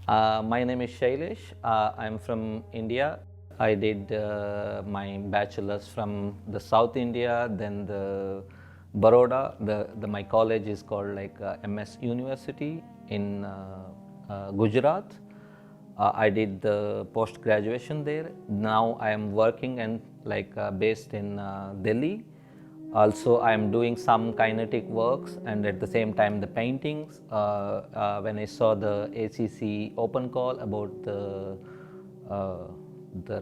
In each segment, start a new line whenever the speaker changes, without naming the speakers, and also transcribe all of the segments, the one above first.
My name is Shailesh. I'm from India. I did my bachelor's from the South India, then the Baroda. My college is called like MS University in Gujarat. I did the post graduation there. Now I am working and based in Delhi. Also, I am doing some kinetic works and at the same time the paintings. When I saw the ACC open call about the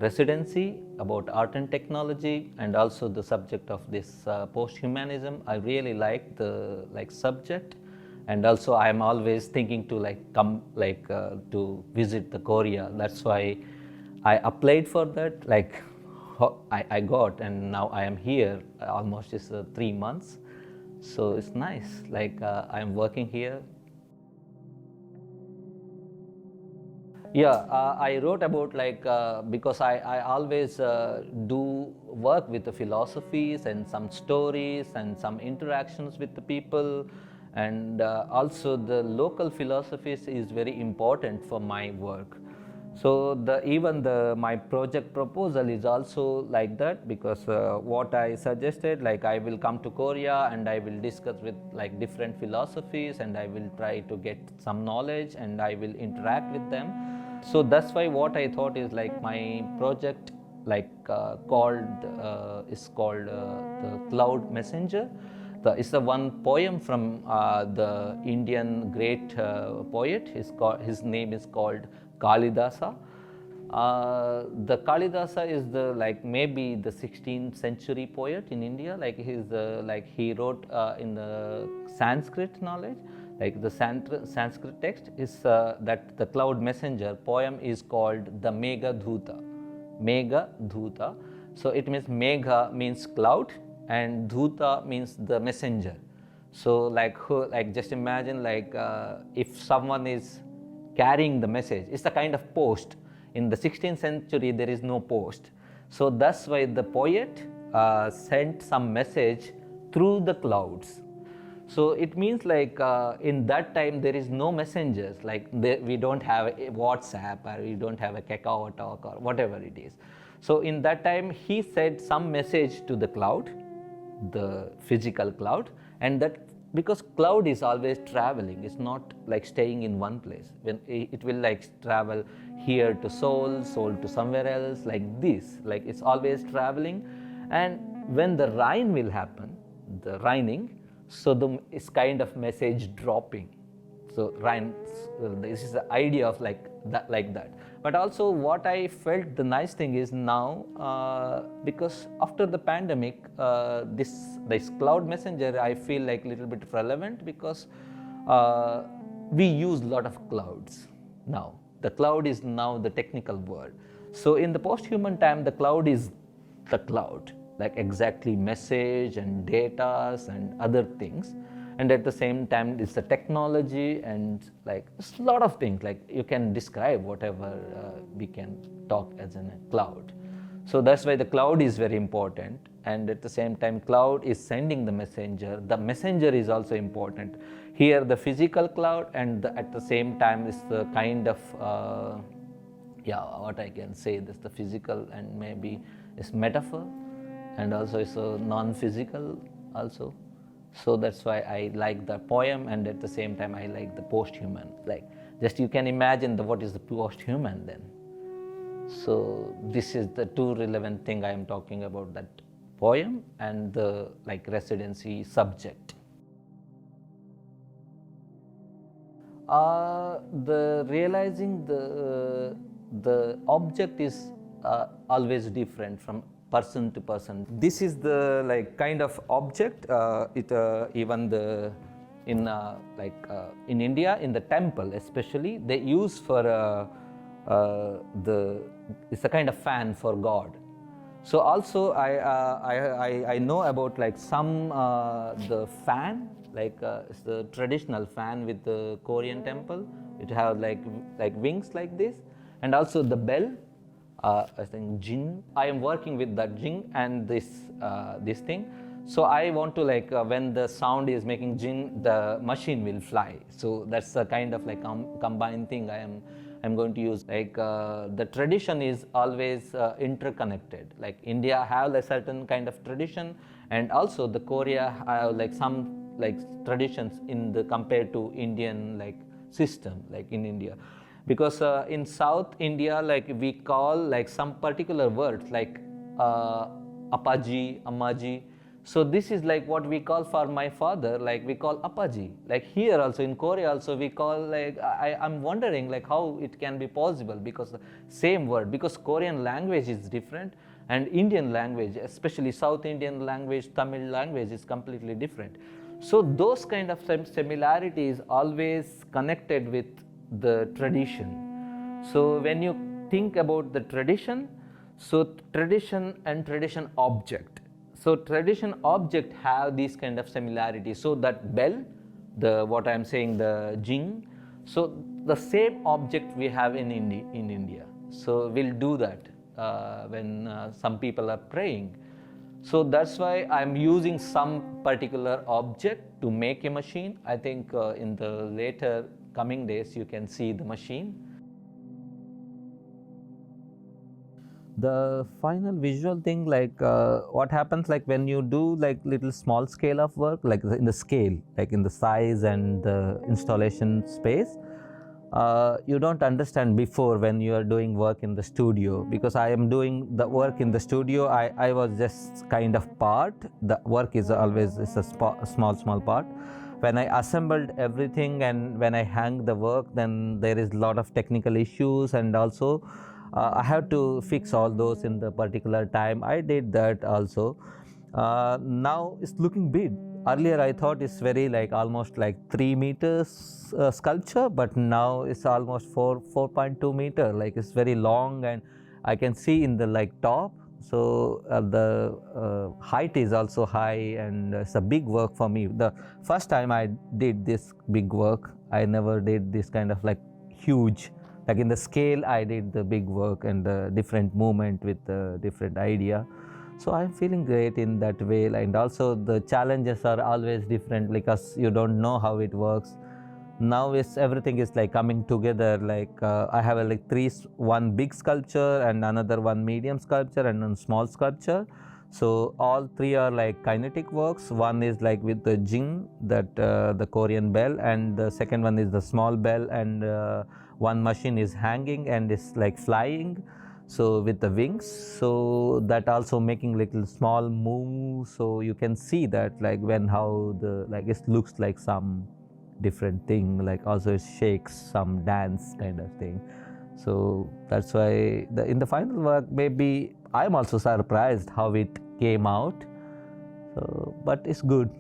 residency about art and technology and also the subject of this post-humanism, I really like the subject, and also I am always thinking to come to visit the Korea. That's why I applied for that. I got, and now I am here almost just 3 months, so it's nice. I am working here. Yeah, I wrote about because I always do work with the philosophies and some stories and some interactions with the people, and also the local philosophies is very important for my work. So my project proposal is also like that, because what I suggested, I will come to Korea and I will discuss with different philosophies and I will try to get some knowledge and I will interact with them. So that's why what I thought is my project is called the Cloud Messenger. It's the one poem from the Indian great poet. His name is called Kalidasa. The Kalidasa is the maybe the 16th century poet in India. He wrote in the Sanskrit knowledge. The Sanskrit text is that the Cloud Messenger poem is called the Megha Dhuta. Megha Dhuta. So it means Megha means cloud and Dhuta means the messenger. So just imagine if someone is carrying the message. It's a kind of post. In the 16th century, there is no post. So that's why the poet sent some message through the clouds. So it means in that time there is no messengers. We don't have a WhatsApp or we don't have a Kakao Talk or whatever it is. So in that time he sent some message to the cloud, the physical cloud, and that because cloud is always traveling, it's not staying in one place. When it will travel here to Seoul to somewhere else, like this, it's always traveling. And when the rain will happen, the raining, so it's kind of message dropping. So rain, this is the idea of that. But also what I felt the nice thing is now, because after the pandemic, this Cloud Messenger I feel little bit relevant, because we use a lot of clouds now. The cloud is now the technical word. So in the post-human time, the cloud is the cloud, exactly message and data and other things. And at the same time it's the technology and it's a lot of things you can describe whatever we can talk as in a cloud. So that's why the cloud is very important, and at the same time cloud is sending the messenger. The messenger is also important here, the physical cloud, and at the same time is the kind of what I can say, this the physical and maybe it's metaphor, and also it's a non-physical also. So that's why I like the poem, and at the same time I like the post-human. Just you can imagine what is the post-human then. So this is the two relevant thing I am talking about, that poem and the residency subject. The realizing the object is always different from person to person. This is the kind of object. Even in India, in the temple especially, they use for it's a kind of fan for God. So also I know about some the fan, it's the traditional fan with the Korean temple. It have wings like this, and also the bell. I think jing. I am working with that jing and this thing. So I want to when the sound is making jing, the machine will fly. So that's a kind of combined thing I I'm going to use like the tradition is always interconnected. Like India have a certain kind of tradition, and also the Korea have like some like traditions in the compared to Indian like system like in India, because in South India like we call like some particular words like apaji, ammaji. So this is like what we call for my father, like we call apaji. Like here also in Korea also we call like I'm wondering like how it can be possible, because the same word, because Korean language is different and Indian language, especially South Indian language, Tamil language is completely different. So those kind of similarities always connected with the tradition. So when you think about the tradition, so tradition and tradition object. So tradition object have these kind of similarities. So that bell, the what I am saying, the jing, so the same object we have in India. So we'll do that when some people are praying. So that's why I'm using some particular object to make a machine. I think in the later coming days you can see the machine. The final visual thing, like what happens like when you do like little small scale of work, like in the scale, like in the size and the installation space, you don't understand before when you are doing work in the studio, because I am doing the work in the studio. I was just kind of part. The work is always is a small part. When I assembled everything and when I hang the work, then there is a lot of technical issues, and also I have to fix all those in the particular time. I did that also. Now it's looking big. Earlier I thought it's very like almost like 3 meters sculpture, but now it's almost 4.2 meter. Like it's very long, and I can see in the like top. So the height is also high, and it's a big work for me. The first time I did this big work, I never did this kind of like huge. Like in the scale, I did the big work and the different movement with the different idea. So I'm feeling great in that way, and also the challenges are always different because you don't know how it works. Now everything is like coming together. Like I have like one big sculpture and another one medium sculpture and one small sculpture. So all three are like kinetic works. One is like with the jing, that the Korean bell, and the second one is the small bell, and one machine is hanging and is like flying, so with the wings. So that also making little small moves, so you can see that like when how the like it looks like some different thing, like also it shakes some dance kind of thing. So that's why in the final work maybe I'm also surprised how it came out. So but it's good.